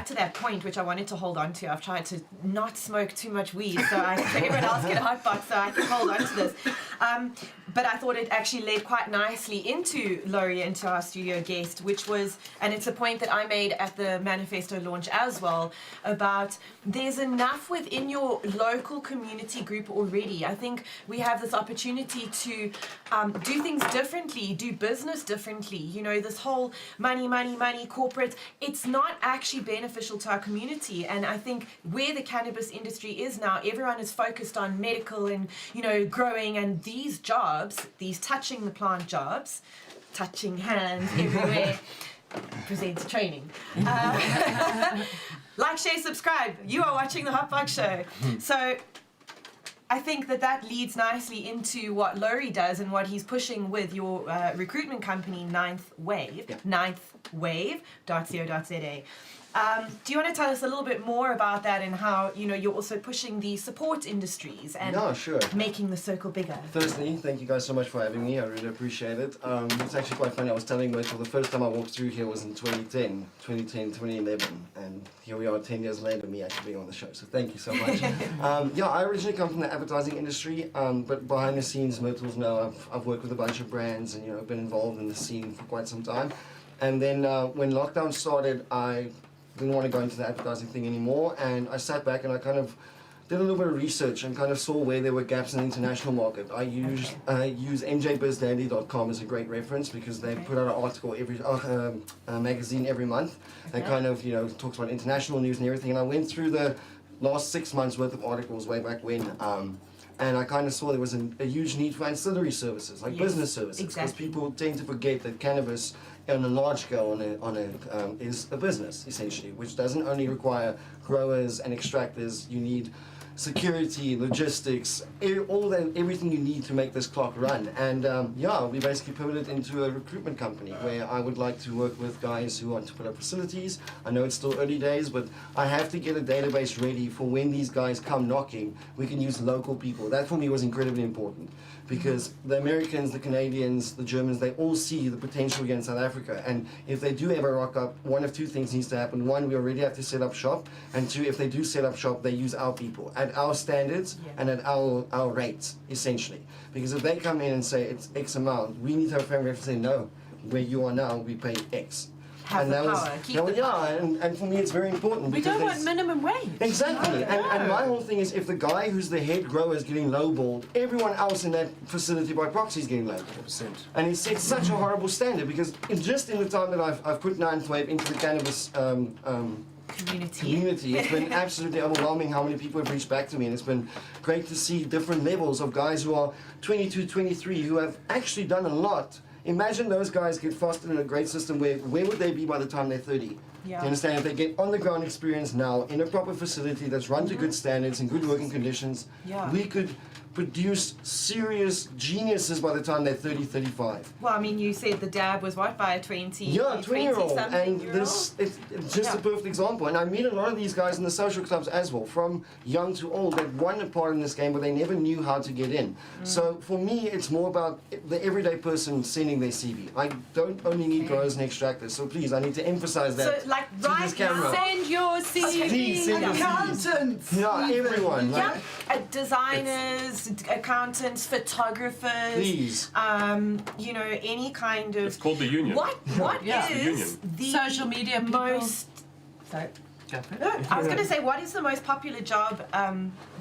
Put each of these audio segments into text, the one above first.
back to that point, which I wanted to hold on to. I've tried to not smoke too much weed, so everyone else get a Hotbox so I can hold on to this. But I thought it actually led quite nicely into Lourie, into our studio guest, which was, and it's a point that I made at the manifesto launch as well, about there's enough within your local community group already. I think we have this opportunity to do things differently, do business differently. You know, this whole money, corporate, it's not actually beneficial to our community. And I think where the cannabis industry is now, everyone is focused on medical and, you know, growing, and these jobs, these touching the plant jobs, touching hands everywhere, presenter training. Like, share, subscribe. You are watching the Hotbox Show. So I think that leads nicely into what Lourie does and what he's pushing with your recruitment company, Ninth Wave, ninthwave.co.za. Do you want to tell us a little bit more about that and how, you know, you're also pushing the support industries and making the circle bigger? Firstly, thank you guys so much for having me. I really appreciate it. It's actually quite funny. I was telling Rachel the first time I walked through here was in 2011, and here we are 10 years later, me actually being on the show. So thank you so much. I originally come from the advertising industry, but behind the scenes, Myrtles know I've worked with a bunch of brands and, you know, been involved in the scene for quite some time. And then when lockdown started, I didn't want to go into the advertising thing anymore, and I sat back and I kind of did a little bit of research and kind of saw where there were gaps in the international market. I use njbizdaily.com as a great reference because they put out an article every magazine every month that kind of, you know, talks about international news and everything. And I went through the last 6 months worth of articles way back when, and I kind of saw there was a huge need for ancillary services, like business services, because people tend to forget that cannabis on a large scale is a business, essentially, which doesn't only require growers and extractors. You need security, logistics, everything you need to make this clock run. And we basically pivoted into a recruitment company where I would like to work with guys who want to put up facilities. I know it's still early days, but I have to get a database ready for when these guys come knocking, we can use local people. That for me was incredibly important because the Americans, the Canadians, the Germans, they all see the potential here in South Africa. And if they do ever rock up, one of two things needs to happen. One, we already have to set up shop. And two, if they do set up shop, they use our people at our standards and at our rates, essentially. Because if they come in and say it's X amount, we need to have a family to say, no, where you are now, we pay X. Have the power, keep the power. And for me it's very important. We don't want minimum wage. Exactly, and my whole thing is if the guy who's the head grower is getting lowballed, everyone else in that facility by proxy is getting lowballed. 100%. And it's such a horrible standard because just in the time that I've put Ninth Wave into the cannabis community, it's been absolutely overwhelming how many people have reached back to me, and it's been great to see different levels of guys who are 22, 23 who have actually done a lot. Imagine those guys get fostered in a great system where would they be by the time they're 30? Do you understand? If they get on the ground experience now in a proper facility that's run to good standards and good working conditions, we could produce serious geniuses by the time they're 30, 35. Well, I mean, you said the dad was what, by a 20-year-old, and this it's just a perfect example. And I meet a lot of these guys in the social clubs as well, from young to old, that won a part in this game, but they never knew how to get in. So for me, it's more about the everyday person sending their CV. I don't only need growers and extractors, so please, I need to emphasize that. So, like, right now, send your CV. Please send your accountants. Yeah, everyone. Designers, accountants, photographers, please. You know, any kind of. It's called the union. What is the social media most? Sorry. I was going to say, what is the most popular job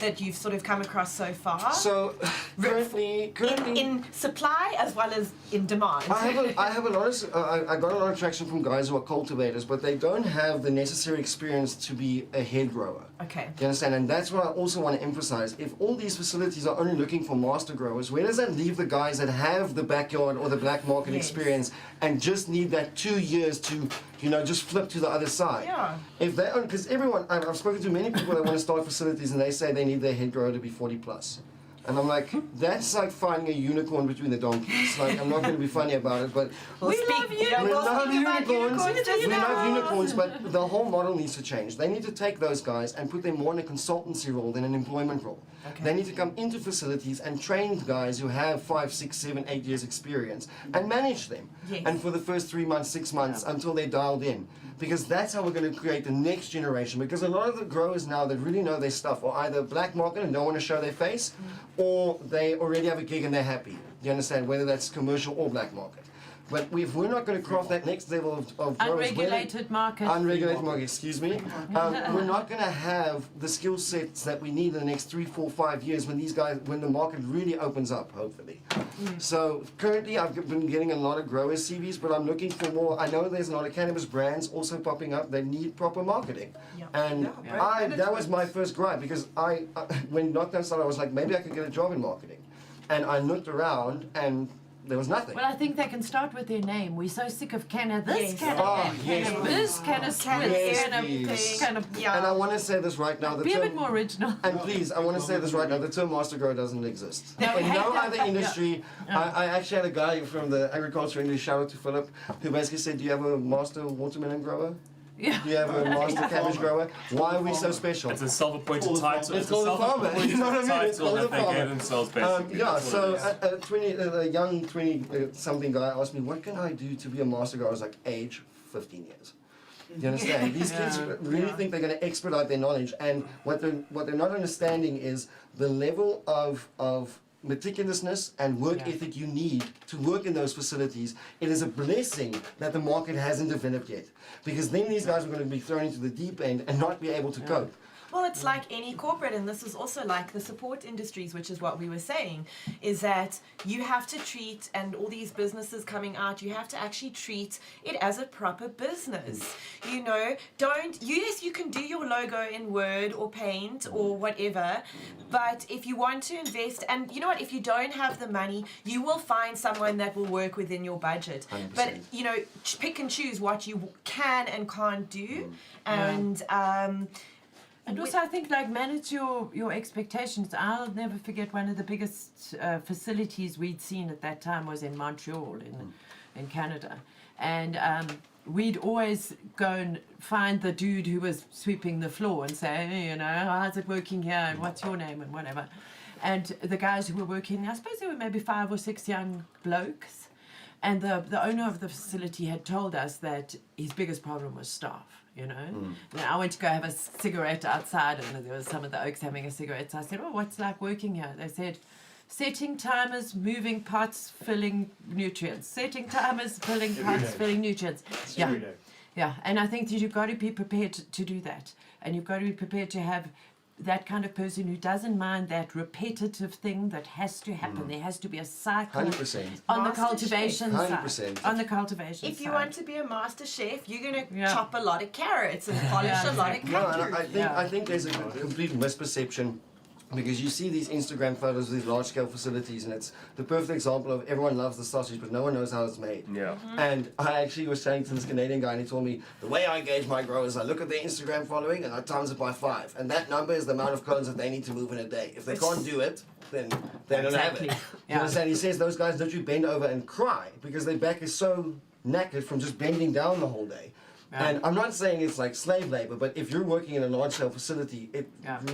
that you've sort of come across so far? So currently in supply as well as in demand. I have a lot of I got a lot of traction from guys who are cultivators, but they don't have the necessary experience to be a head grower. Okay. Do you understand? And that's what I also want to emphasize. If all these facilities are only looking for master growers, where does that leave the guys that have the backyard or the black market experience and just need that 2 years to, you know, just flip to the other side? Yeah. If they, because everyone, I've spoken to many people that want to start facilities and they say they need their head grower to be 40 plus. And I'm like, that's like finding a unicorn between the donkeys. Like, I'm not going to be funny about it, but We love you. Yeah, we we'll love speak about unicorns. just We now. love unicorns, but the whole model needs to change. They need to take those guys and put them more in a consultancy role than an employment role. Okay. They need to come into facilities and train guys who have 5, 6, 7, 8 years experience and manage them. Yes. And for the first 3 months, 6 months, until they're dialed in. Because that's how we're going to create the next generation. Because a lot of the growers now that really know their stuff are either black market and don't want to show their face, or they already have a gig and they're happy. You understand? Whether that's commercial or black market. But if we're not going to craft that next level of growers, Unregulated market. unregulated market, excuse me, we're not going to have the skill sets that we need in the next 3, 4, 5 years when the market really opens up, hopefully. So currently I've been getting a lot of growers CVs, but I'm looking for more. I know there's a lot of cannabis brands also popping up that need proper marketing. Yeah. And that was my first gripe, because when lockdown started, I was like, maybe I could get a job in marketing. And I looked around and there was nothing. Well, I think they can start with their name. We're so sick of cannabis, Yes. cannabis, cannabis, Yes, cannabis. Yeah. And I want to say this right now. Be a bit more original. And please, I want to say this right now, the term master grower doesn't exist. No, we In hate no that. other industry, I actually had a guy from the agriculture industry, shout out to Philip, who basically said, do you have a master watermelon grower? Yeah. Do you have a master cabbage grower? Why are we so special? It's a self-appointed title. It's called a farmer. You know what I mean? It's Title called a that they farmer. gave themselves, basically. Yeah, That's so what it is. a young 20-something guy asked me, what can I do to be a master grower? I was like, age 15 years. Do you understand? These kids really think they're going to expedite their knowledge, and what they're not understanding is the level of meticulousness and work ethic you need to work in those facilities. It is a blessing that the market hasn't developed yet, because then these guys are going to be thrown into the deep end and not be able to cope. Well, it's like any corporate, and this is also like the support industries, which is what we were saying, is that you have to treat, and all these businesses coming out, you have to actually treat it as a proper business. You know, yes, you can do your logo in Word or Paint or whatever, but if you want to invest, and you know what, if you don't have the money, you will find someone that will work within your budget. 100%. But, you know, pick and choose what you can and can't do, and And also, I think, like, manage your expectations. I'll never forget one of the biggest facilities we'd seen at that time was in Montreal, in Canada. And we'd always go and find the dude who was sweeping the floor and say, hey, you know, how's it working here, and what's your name, and whatever. And the guys who were working, I suppose there were maybe 5 or 6 young blokes. And the owner of the facility had told us that his biggest problem was staff. You know, and I went to go have a cigarette outside, and there was some of the oaks having a cigarette. So I said, "Oh, what's it like working here?" They said, "Setting timers, moving pots, filling nutrients. Setting timers, filling pots, filling nutrients." Yeah, yeah. And I think that you've got to be prepared to do that, and you've got to be prepared to have that kind of person who doesn't mind that repetitive thing that has to happen. There has to be a cycle 100%. on the Master cultivation chef. side. 100%. On the cultivation if you side. want to be a master chef, you're going to Yeah. chop a lot of carrots and polish a lot of No, and cutlery. I think there's a complete misperception, because you see these Instagram photos of these large-scale facilities, and it's the perfect example of everyone loves the sausage, but no one knows how it's made. Yeah. And I actually was saying to this Canadian guy, and he told me, the way I gauge my growers, I look at their Instagram following, and I times it by 5. And that number is the amount of clones that they need to move in a day. If they can't do it, then they don't have it. Exactly. You understand? He says those guys literally bend over and cry, because their back is so knackered from just bending down the whole day. And I'm not saying it's like slave labor, but if you're working in a large-scale facility, it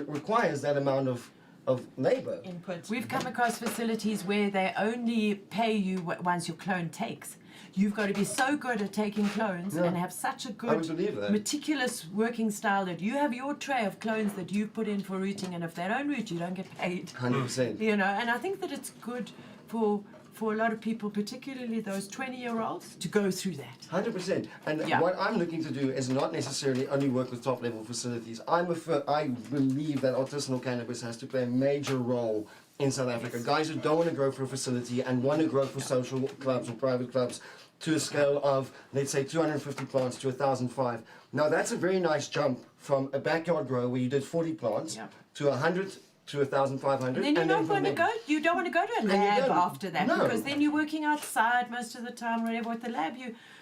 requires that amount of labor. Input. We've come across facilities where they only pay you once your clone takes. You've got to be so good at taking clones and have such a I would believe good, that. meticulous working style that you have your tray of clones that you've put in for rooting, and if they don't root, you don't get paid. 100%. You know, and I think that it's good for a lot of people, particularly those 20-year-olds, to go through that. 100%. And Yeah. what I'm looking to do is not necessarily only work with top-level facilities. I believe that artisanal cannabis has to play a major role in South Africa. Guys who don't want to grow for a facility and want to grow for social clubs or private clubs to a scale of, let's say, 250 plants to 1,005. Now, that's a very nice jump from a backyard grow where you did 40 plants to 100 to 1,500. And then you from there- you don't want to go to a you lab don't. after that, No. because then you're working outside most of the time, whatever. With the lab,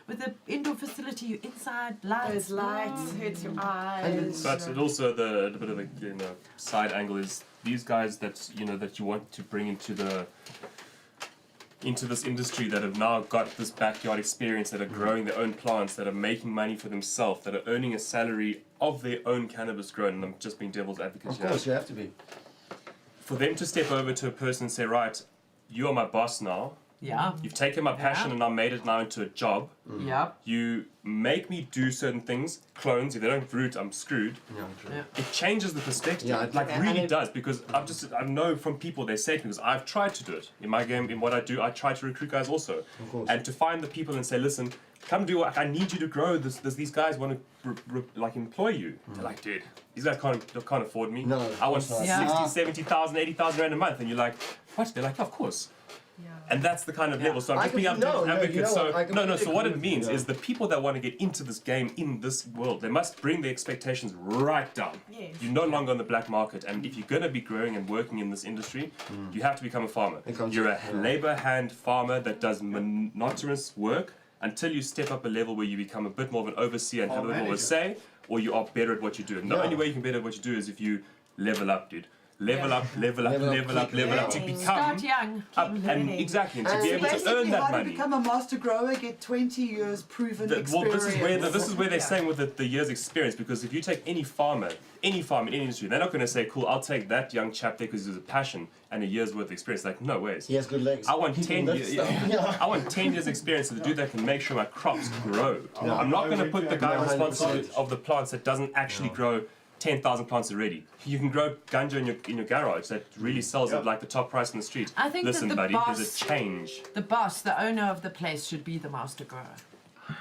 with the indoor facility, you're inside, lights. Those lights hurts your eyes. And But it also the bit of a side angle is these guys that that you want to bring into this industry, that have now got this backyard experience, that are growing their own plants, that are making money for themselves, that are earning a salary of their own cannabis grown, and I'm just being devil's advocate Of here. course, you have to be. For them to step over to a person and say, right, you are my boss now, Yeah. you've taken my passion Yeah. and now made it now into a job, Yeah. you make me do certain things, clones, if they don't root, I'm screwed. Yeah, true. Yeah. It changes the perspective. Yeah, It like and really it- does, because I know from people, they say to me, because I've tried to do it in my game, in what I do, I try to recruit guys also, Of course. and to find the people and say, listen, come do what I need you to grow. These guys want to like employ you. They're like, dude, these guys can't afford me. No, of I want course not. 60, Yeah. 70,000, 80,000 rand a month, and you're like, what? They're like, of course. Yeah. And that's the kind of level. So I'm I just being can- no, an no, advocate. you know So what, I no. completely So what agree it with you, means yeah. is the people that want to get into this game, in this world, they must bring their expectations right down. Yes. You're no longer on the black market, and if you're going to be growing and working in this industry, you have to become a farmer. It comes You're a with- yeah. labor hand farmer that does monotonous work until you step up a level where you become a bit more of an overseer and have a bit more of a say, or you are better at what you do. And the Yeah. only way you can be better at what you do is if you level up, dude. Level up, level up, Level up, level up, keep level up to learning. become Start young. up, and learning. exactly, and to And be so able to Basically, earn that how to money. become a master grower, get 20 years proven experience. Well, this is where they're Yeah. saying with the years experience, because if you take any farmer in any industry, they're not going to say, cool, I'll take that young chap there because he has a passion and a year's worth of experience. Like, no ways. He has good legs. I want He 10 can years. lift stuff. Yeah. I want 10 years experience to do that can make sure my crops grow. I'm not going to put the guy Yeah, responsible 100%. of the plants that doesn't actually grow 10,000 plants already. You can grow ganja in your garage that really sells at like the top price in the street. I think that Listen, the buddy, there's boss- a change. The boss, the owner of the place, should be the master grower.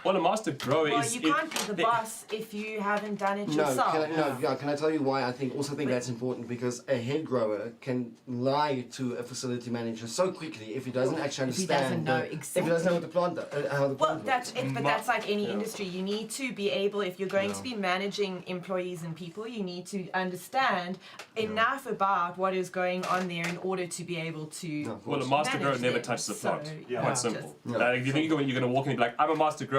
Well, a master grower Well, is. you can't be the boss if you haven't done it No, yourself. can I tell you why I think that's important? Because a head grower can lie to a facility manager so quickly if he doesn't actually If he understand. doesn't know if he doesn't know what the plant does, how the Well, plant that's works. it, but that's like any industry. You need to be able, if you're going to be managing employees and people, you need to understand enough about what is going on there in order to be able to. No, of Well, a course. master grower manage never them. touches a So, plant. yeah, Quite just- simple. Yeah. Like, if you think you're going to walk in and be like, I'm a master grower,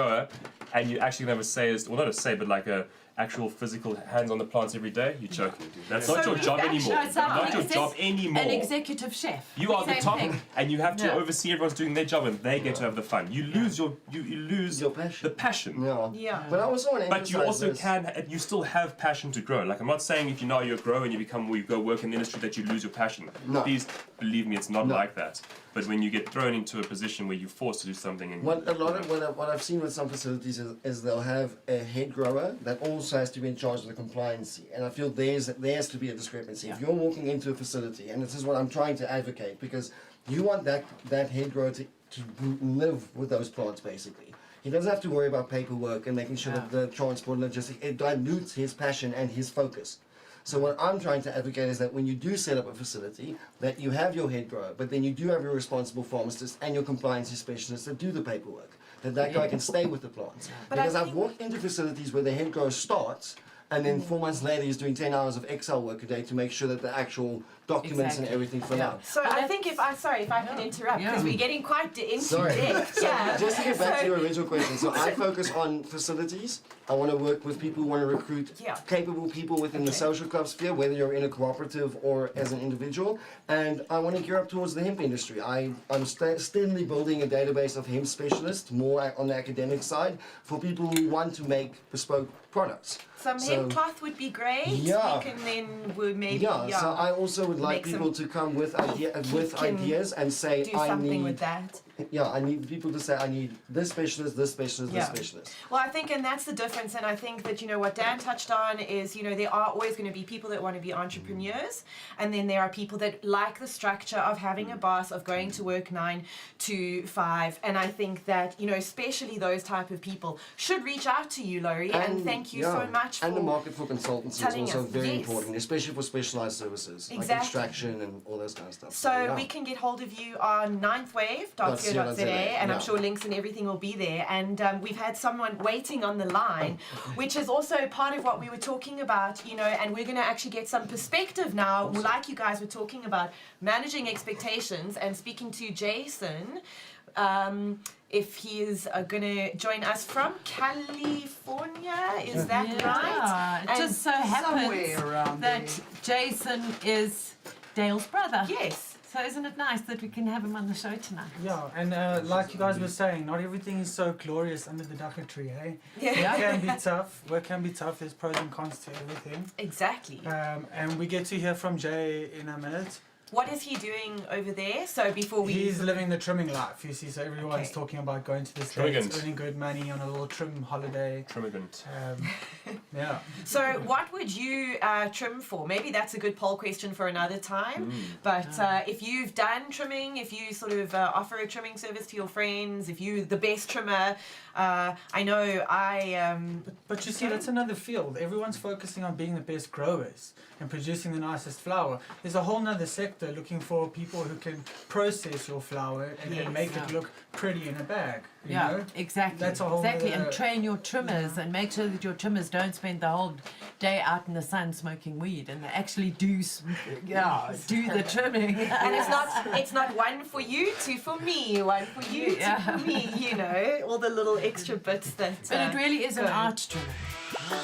and you actually have a say, well, not a say, but like a actual physical hands on the plants every day, you're choking. That's So not your you've job actually- anymore. No, That's it's like not your exec- job anymore. An executive chef. You are the Same top, thing. and you have to Yeah. oversee everyone's doing their job, and they get to have the fun. You lose you lose Your passion. the passion. Yeah. Yeah. But I also want to But you also this. you still have passion to grow. Like, I'm not saying if you know you're a grower and you go work in the industry that you lose your passion. No. Please believe me, it's not No. like that. But when you get thrown into a position where you're forced to do something, and What I've seen with some facilities is they'll have a head grower that also has to be in charge of the compliancy, and I feel there has to be a discrepancy. If you're walking into a facility, and this is what I'm trying to advocate, because you want that head grower to live with those plants basically. He doesn't have to worry about paperwork and making sure that the transport and logistics, it dilutes his passion and his focus. So what I'm trying to advocate is that when you do set up a facility, that you have your head grower, but then you do have your responsible pharmacist and your compliance specialist that do the paperwork. That guy can stay with the plants. But I Because I've think- walked into facilities where the head grower starts, and then 4 months later he's doing 10 hours of Excel work a day to make sure that the actual documents and Exactly. everything fill Yeah. out. So But I that's- think if I can interrupt because we're getting quite into Sorry. depth. So Yeah. just to get back So- to your original question, so I focus on facilities. I want to work with people who want to recruit Yeah. capable people within the social club sphere, whether you're in a cooperative or as an individual. And I want to gear up towards the hemp industry. I'm steadily building a database of hemp specialists, more on the academic side, for people who want to make bespoke products. Some hemp cloth would be great. Yeah. We can then would maybe So I also would like Make people some- to come with can ideas and say, do I something need, with that. I need people to say, I need this specialist, this specialist, Yeah. this specialist. Well, I think, and that's the difference, and I think that, what Dan touched on is, there are always going to be people that want to be entrepreneurs, and then there are people that like the structure of having a boss, of going to work 9 to 5, and I think that, especially those type of people should reach out to you, Lourie, and thank you so much for... And the market for consultancy is telling also us, very yes. important, especially for specialized services, like Exactly. extraction and all those kind of stuff. So yeah. we can get hold of you on ninthwave.co.za, and I'm yeah. sure links and everything will be there. And we've had someone waiting on the line, which is also part of what we were talking about, and we're going to actually get some perspective now, like you guys were talking about, managing expectations and speaking to Jason. if he is going to join us from California. Is that right? Yeah, it And just so happens somewhere around that there. Jason is Dale's brother. Yes. So isn't it nice that we can have him on the show tonight? Yeah, and like you guys were saying, not everything is so glorious under the ducker tree, eh? Yeah. It can be tough. Work can be tough. There's pros and cons to everything. Exactly. And we get to hear from Jay in a minute. What is he doing over there? So before we... He's living the trimming life, you see. So everyone's Okay. talking about going to the Trimmigant. States, earning good money on a little trim holiday. Trimmigant. Yeah. So what would you trim for? Maybe that's a good poll question for another time. But if you've done trimming, if you sort of offer a trimming service to your friends, if you're the best trimmer, I know But you see, that's another field. Everyone's focusing on being the best growers and producing the nicest flower. There's a whole nother sector looking for people who can process your flower and then make it look pretty in a bag. You know? Exactly. That's a whole exactly, other- and train your trimmers and make sure that your trimmers don't spend the whole day out in the sun smoking weed, and they actually do the trimming. and it's not one for you, two for me, one for you, two for me, you know, all the little extra bits that But it really is an go. art trimmer.